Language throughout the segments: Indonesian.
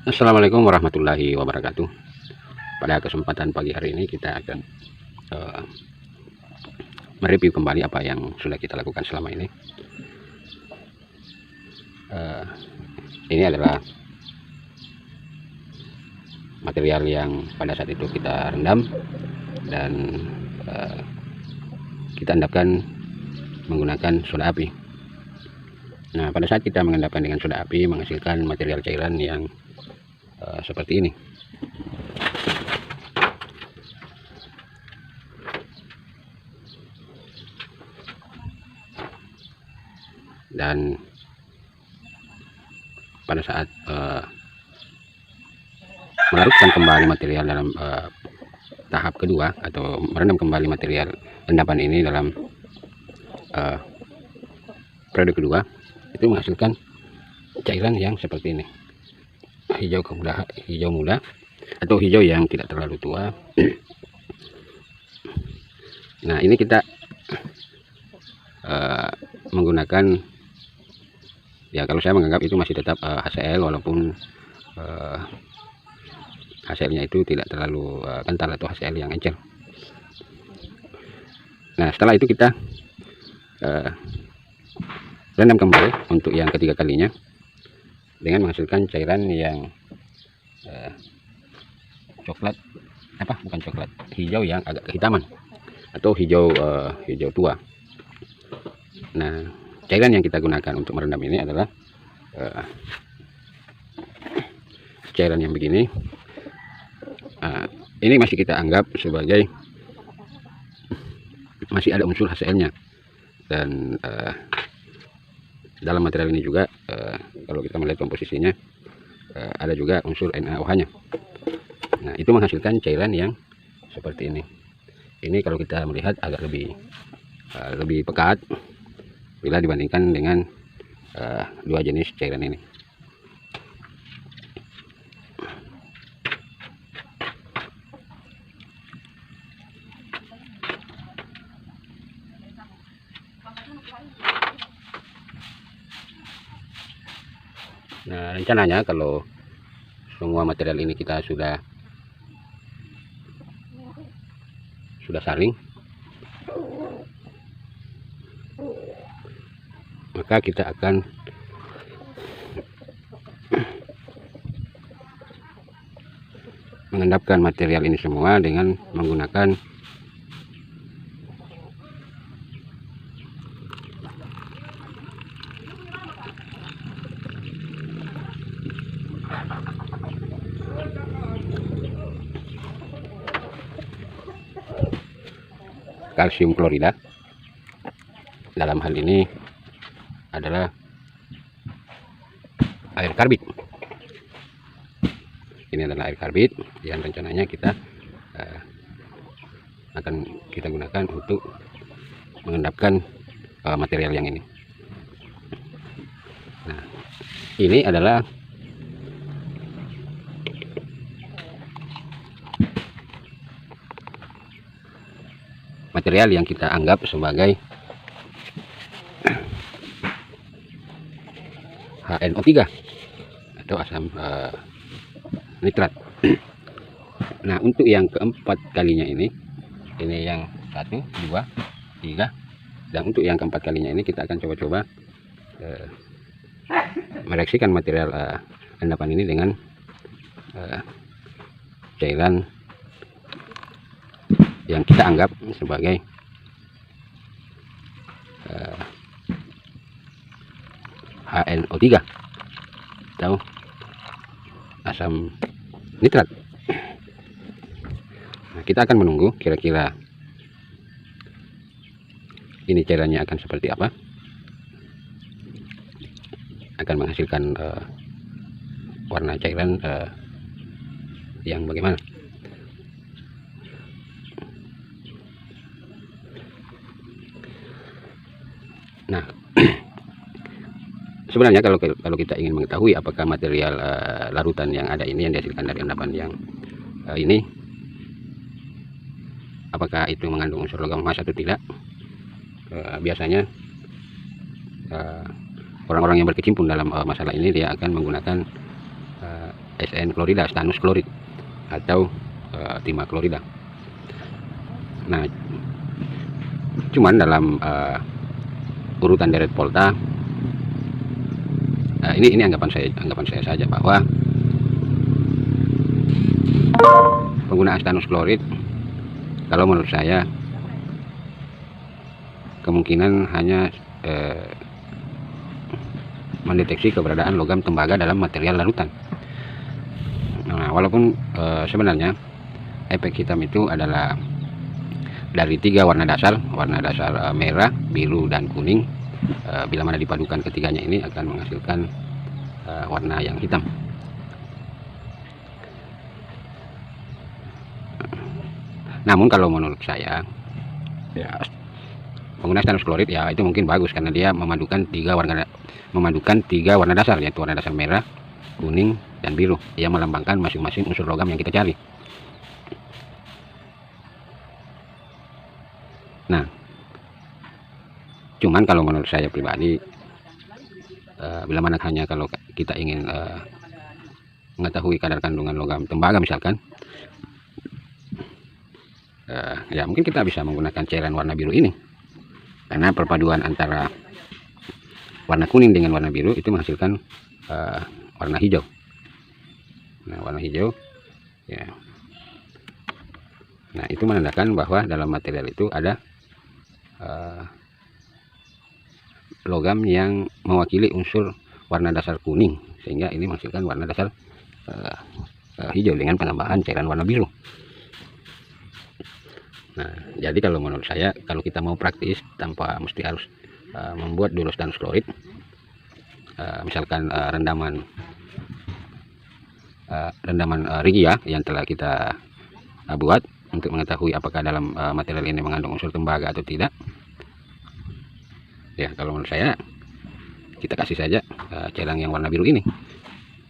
Assalamualaikum warahmatullahi wabarakatuh. Pada kesempatan pagi hari ini kita akan uh, mereview kembali apa yang sudah kita lakukan selama ini. Uh, ini adalah material yang pada saat itu kita rendam dan kita endapkan menggunakan soda api. Nah, pada saat kita mengendapkan dengan soda api menghasilkan material cairan yang seperti ini. Dan pada saat melarutkan kembali material dalam tahap kedua atau merendam kembali material endapan ini dalam periode kedua, itu menghasilkan cairan yang seperti ini, hijau muda atau hijau yang tidak terlalu tua. Nah, ini kita menggunakan, ya kalau saya menganggap itu masih tetap HCl, walaupun HCl-nya itu tidak terlalu kental atau HCl yang encer. Nah, setelah itu kita rendam kembali untuk yang ketiga kalinya dengan menghasilkan cairan yang bukan coklat, hijau yang agak kehitaman atau hijau tua. Nah, cairan yang kita gunakan untuk merendam ini adalah cairan yang begini. Ini masih kita anggap sebagai masih ada unsur HCl-nya, dan dalam material ini juga kalau kita melihat komposisinya ada juga unsur NaOH-nya. Nah, itu menghasilkan cairan yang seperti ini. Ini kalau kita melihat agak lebih pekat bila dibandingkan dengan dua jenis cairan ini. Nah, rencananya kalau semua material ini kita sudah saring, maka kita akan mengendapkan material ini semua dengan menggunakan kalsium klorida. Dalam hal ini adalah air karbit. Ini adalah air karbit yang rencananya kita akan kita gunakan untuk mengendapkan material yang ini. Nah, ini adalah material yang kita anggap sebagai HNO3 atau asam nitrat. Nah, untuk yang keempat kalinya ini yang 1, 2, 3, dan untuk yang keempat kalinya ini kita akan coba-coba mereaksikan material endapan ini dengan cairan yang kita anggap sebagai HNO3 atau asam nitrat. Nah, kita akan menunggu kira-kira ini cairannya akan seperti apa, akan menghasilkan warna cairan yang bagaimana. Nah, sebenarnya kalau kita ingin mengetahui apakah material larutan yang ada ini yang dihasilkan dari endapan yang ini apakah itu mengandung unsur logam emas atau tidak, biasanya orang-orang yang berkecimpung dalam masalah ini dia akan menggunakan SN klorida, stannus klorid atau timah klorida. Nah, cuman dalam urutan deret volta, ini anggapan saya saja bahwa penggunaan stannus klorid kalau menurut saya kemungkinan hanya mendeteksi keberadaan logam tembaga dalam material larutan. Nah, walaupun sebenarnya efek hitam itu adalah dari 3 warna dasar merah, biru, dan kuning. Bila mana dipadukan ketiganya ini akan menghasilkan warna yang hitam. Namun kalau menurut saya, ya, penggunaan stannus klorid ya itu mungkin bagus karena dia memadukan tiga warna dasar, yaitu warna dasar merah, kuning, dan biru yang melambangkan masing-masing unsur logam yang kita cari. Nah, cuman kalau menurut saya pribadi, bila mana hanya kalau kita ingin mengetahui kadar kandungan logam tembaga misalkan, ya mungkin kita bisa menggunakan cairan warna biru ini, karena perpaduan antara warna kuning dengan warna biru itu menghasilkan warna hijau. Nah, warna hijau, ya, nah itu menandakan bahwa dalam material itu ada logam yang mewakili unsur warna dasar kuning, sehingga ini menghasilkan warna dasar hijau dengan penambahan cairan warna biru. Nah, jadi kalau menurut saya, kalau kita mau praktis tanpa mesti harus membuat dulu stannus klorid, misalkan rendaman regia yang telah kita buat untuk mengetahui apakah dalam material ini mengandung unsur tembaga atau tidak. Ya, kalau menurut saya kita kasih saja cairan yang warna biru ini.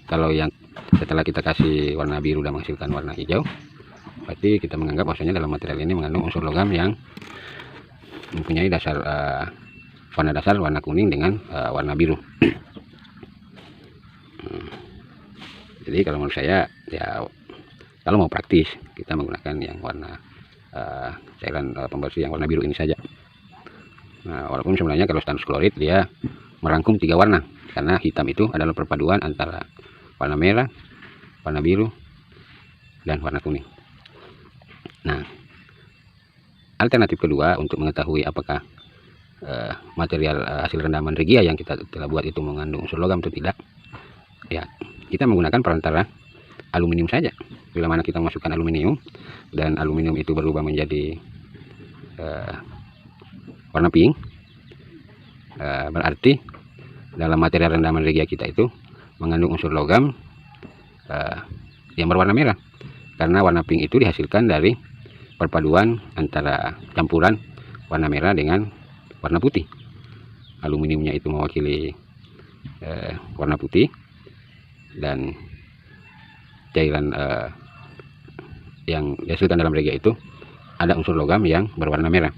Kalau yang setelah kita kasih warna biru dan menghasilkan warna hijau, berarti kita menganggap bahwasanya dalam material ini mengandung unsur logam yang mempunyai dasar warna dasar warna kuning dengan warna biru. Jadi kalau menurut saya, ya kalau mau praktis kita menggunakan yang warna cairan pembersih yang warna biru ini saja. Nah, walaupun sebenarnya kalau stannus klorid dia merangkum 3 warna, karena hitam itu adalah perpaduan antara warna merah, warna biru, dan warna kuning. Nah, alternatif kedua untuk mengetahui apakah material hasil rendaman regia yang kita telah buat itu mengandung unsur logam atau tidak, ya kita menggunakan perantara aluminium saja. Bila mana kita masukkan aluminium dan aluminium itu berubah menjadi warna pink, berarti dalam material rendaman regia kita itu mengandung unsur logam yang berwarna merah, karena warna pink itu dihasilkan dari perpaduan antara campuran warna merah dengan warna putih. Aluminiumnya itu mewakili warna putih, dan cairan yang dihasilkan dalam regia itu ada unsur logam yang berwarna merah.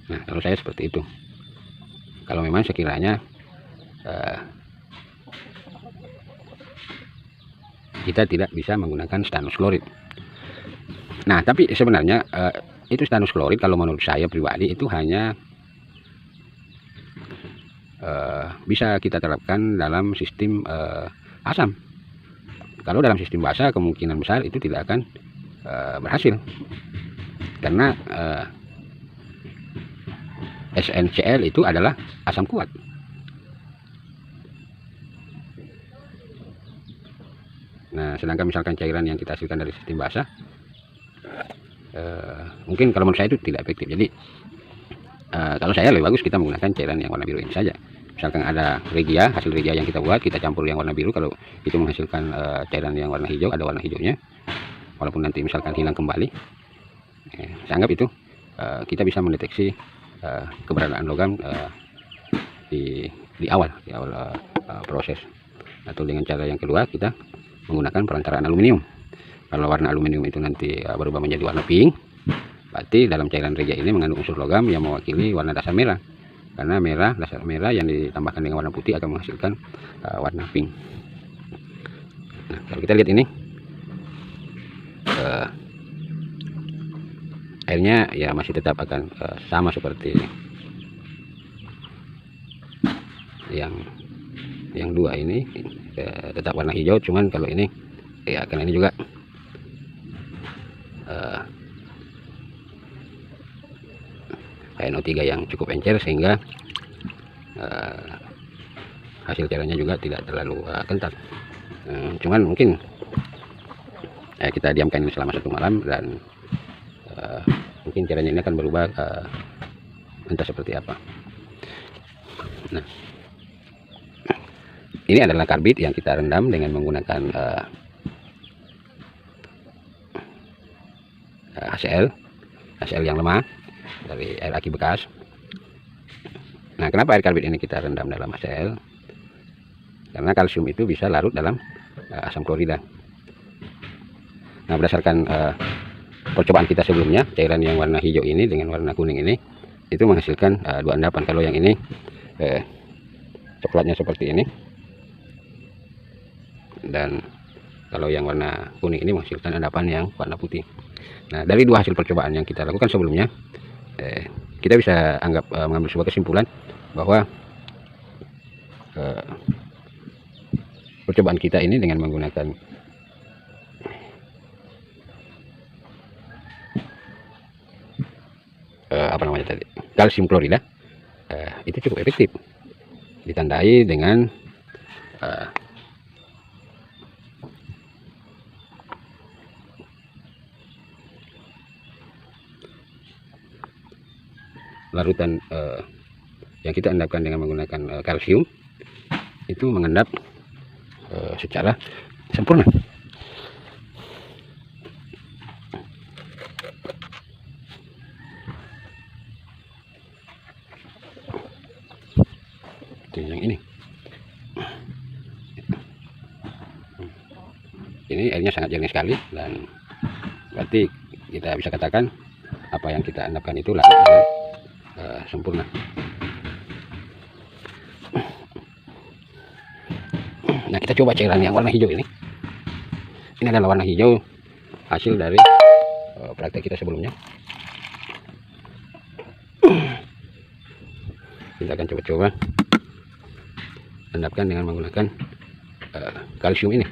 Nah, kalau saya seperti itu. Kalau memang sekiranya kita tidak bisa menggunakan stannus klorid. Nah, tapi sebenarnya itu stannus klorid kalau menurut saya pribadi itu hanya bisa kita terapkan dalam sistem asam. Kalau dalam sistem basa kemungkinan besar itu tidak akan berhasil, karena SNCl itu adalah asam kuat. Nah, sedangkan misalkan cairan yang kita hasilkan dari sistem basah, mungkin kalau menurut saya itu tidak efektif. Jadi kalau saya lebih bagus kita menggunakan cairan yang warna biru ini saja. Misalkan ada regia, hasil regia yang kita buat, kita campur yang warna biru. Kalau itu menghasilkan cairan yang warna hijau, ada warna hijaunya, walaupun nanti misalkan hilang kembali, saya anggap itu kita bisa mendeteksi keberadaan logam di awal proses. Atau dengan cara yang kedua, kita menggunakan perantaraan aluminium. Kalau warna aluminium itu nanti berubah menjadi warna pink, berarti dalam cairan regia ini mengandung unsur logam yang mewakili warna dasar merah. karena merah, dasar merah yang ditambahkan dengan warna putih akan menghasilkan warna pink. Nah, kalau kita lihat ini airnya ya masih tetap akan sama seperti yang dua ini, tetap warna hijau. Cuman kalau ini ya karena ini juga NO3 yang cukup encer, sehingga hasil cairannya juga tidak terlalu kental. Cuman mungkin kita diamkan ini selama 1 malam, dan mungkin cairannya ini akan berubah entah seperti apa. Nah, ini adalah karbit yang kita rendam dengan menggunakan HCl yang lemah dari air aki bekas. Nah, kenapa air karbit ini kita rendam dalam HCl? Karena kalsium itu bisa larut dalam asam klorida. Nah, berdasarkan percobaan kita sebelumnya, cairan yang warna hijau ini dengan warna kuning ini itu menghasilkan 2 endapan. Kalau yang ini coklatnya seperti ini, dan kalau yang warna kuning ini menghasilkan endapan yang warna putih. Nah, dari 2 hasil percobaan yang kita lakukan sebelumnya, kita bisa mengambil sebuah kesimpulan bahwa percobaan kita ini dengan menggunakan kalsium klorida itu cukup efektif, ditandai dengan larutan yang kita endapkan dengan menggunakan kalsium itu mengendap secara sempurna. Itu yang ini airnya sangat jernih sekali, dan berarti kita bisa katakan apa yang kita endapkan itu larut dengan sempurna. Nah, kita coba cairan yang warna hijau ini. Ini adalah warna hijau hasil dari praktek kita sebelumnya. Kita akan coba-coba endapkan dengan menggunakan kalsium ini.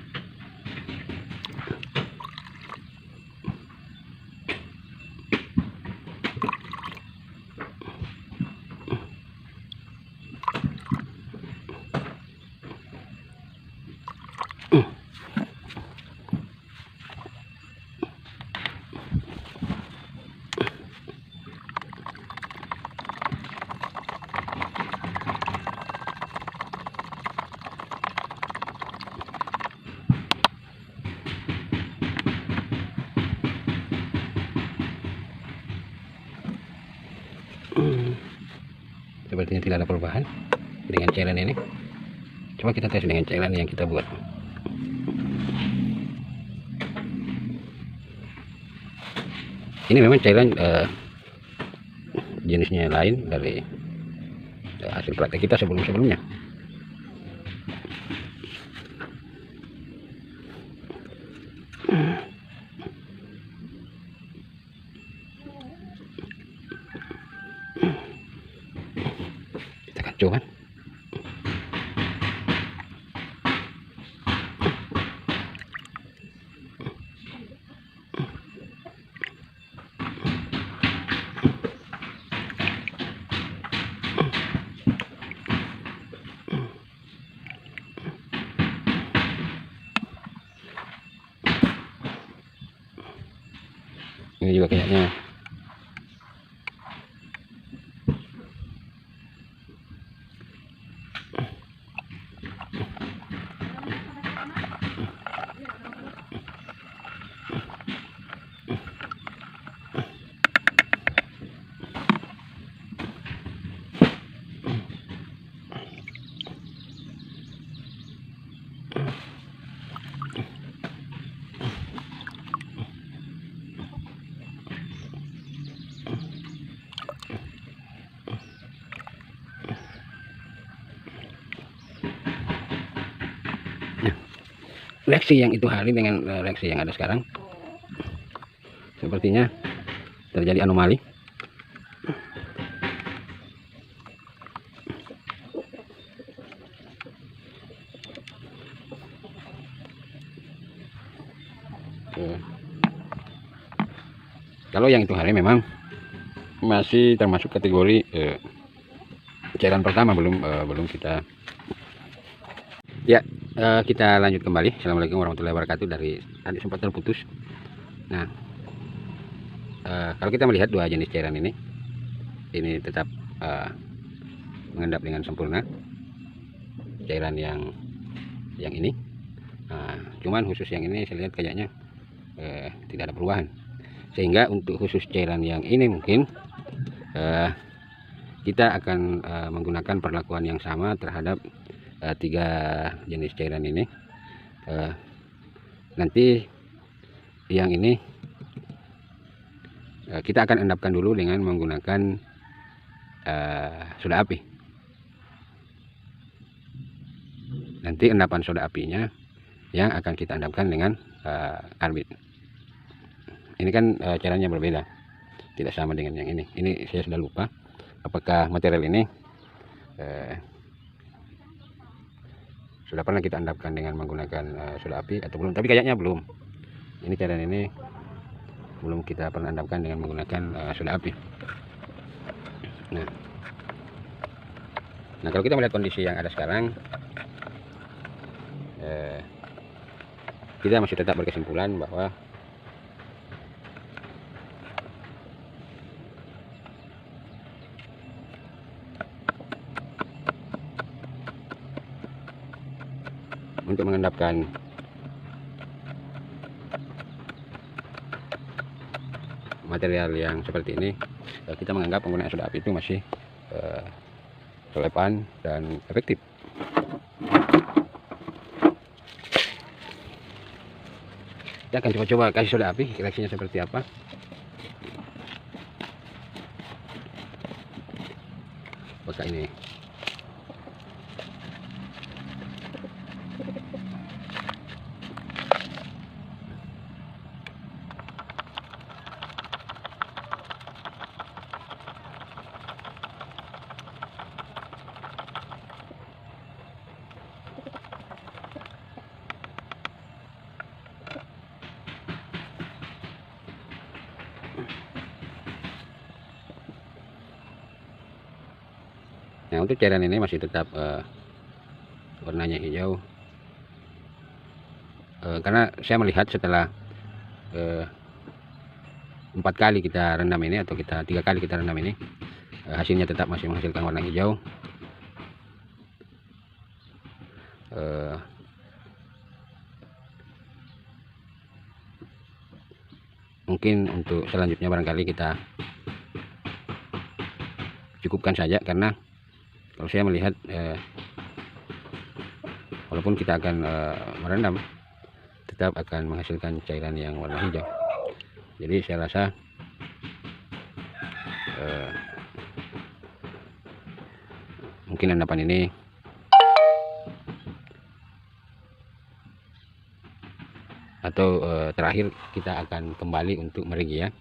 Sepertinya tidak ada perubahan dengan cairan ini. Coba kita tes dengan cairan yang kita buat. Ini memang cairan jenisnya lain dari hasil praktek kita sebelumnya. Kita akan coba. Ini juga kayaknya reaksi yang itu hari dengan reaksi yang ada sekarang, sepertinya terjadi anomali. Kalau yang itu hari memang masih termasuk kategori cairan pertama, belum kita. Ya, kita lanjut kembali. Assalamualaikum warahmatullahi wabarakatuh. Dari tadi sempat terputus. Nah, kalau kita melihat dua jenis cairan ini tetap mengendap dengan sempurna. Cairan yang ini, cuman khusus yang ini saya lihat kayaknya tidak ada perubahan. Sehingga untuk khusus cairan yang ini mungkin kita akan menggunakan perlakuan yang sama terhadap tiga jenis cairan ini. Nanti yang ini kita akan endapkan dulu dengan menggunakan soda api. Nanti endapan soda apinya yang akan kita endapkan dengan karbit. Ini kan caranya berbeda, tidak sama dengan yang ini. Ini saya sudah lupa apakah material ini sudah pernah kita endapkan dengan menggunakan soda api atau belum, tapi kayaknya belum. Ini cairan ini belum kita pernah endapkan dengan menggunakan soda api. Nah, kalau kita melihat kondisi yang ada sekarang, kita masih tetap berkesimpulan bahwa untuk mengendapkan material yang seperti ini, kita menganggap penggunaan soda api itu masih relevan dan efektif. Kita akan coba-coba kasih soda api, reaksinya seperti apa. Apakah ini Nah, untuk cairan ini masih tetap warnanya hijau, karena saya melihat setelah 4 kali kita rendam ini, atau 3 kali kita rendam ini, hasilnya tetap masih menghasilkan warna hijau. Mungkin untuk selanjutnya barangkali kita cukupkan saja, karena kalau saya melihat walaupun kita akan merendam, tetap akan menghasilkan cairan yang warna hijau. Jadi saya rasa mungkin endapan ini atau terakhir kita akan kembali untuk merigia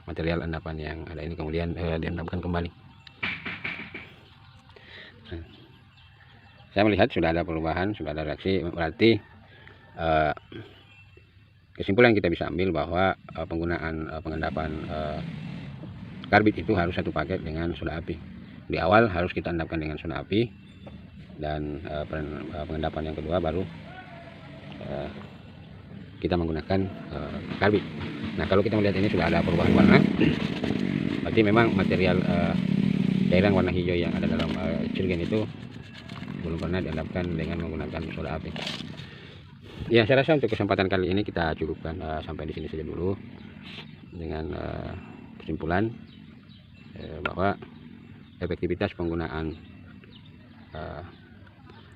material endapan yang ada ini, kemudian diendapkan kembali. Saya melihat sudah ada perubahan, sudah ada reaksi, berarti kesimpulan kita bisa ambil bahwa penggunaan pengendapan karbit itu harus satu paket dengan soda api. Di awal harus kita endapkan dengan soda api, dan pengendapan yang kedua baru kita menggunakan karbit. Nah, kalau kita melihat ini sudah ada perubahan warna, berarti memang material cairan warna hijau yang ada dalam cirgen itu belum pernah diendapkan dengan menggunakan soda api. Ya, saya rasa untuk kesempatan kali ini kita cukupkan sampai di sini saja dulu, dengan kesimpulan bahwa efektivitas penggunaan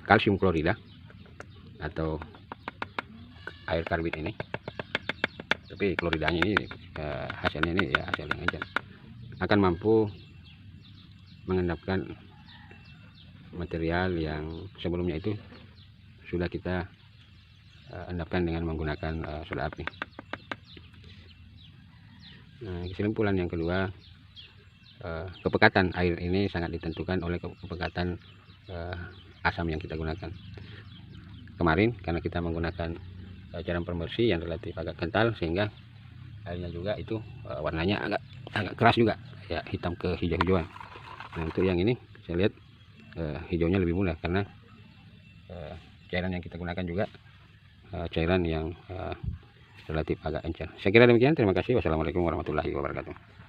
kalsium klorida atau air karbit ini, tapi kloridanya ini hasilnya ini ya hasil yang aja, akan mampu mengendapkan material yang sebelumnya itu sudah kita endapkan dengan menggunakan soda api. Nah, kesimpulan yang kedua, kepekatan air ini sangat ditentukan oleh kepekatan asam yang kita gunakan. Kemarin karena kita menggunakan cairan pembersih yang relatif agak kental, sehingga airnya juga itu warnanya agak keras juga, ya hitam ke hijau-hijauan. Nah, untuk yang ini saya lihat hijaunya lebih mudah karena cairan yang kita gunakan juga cairan yang relatif agak encer. Saya kira demikian. Terima kasih. Wassalamualaikum warahmatullahi wabarakatuh.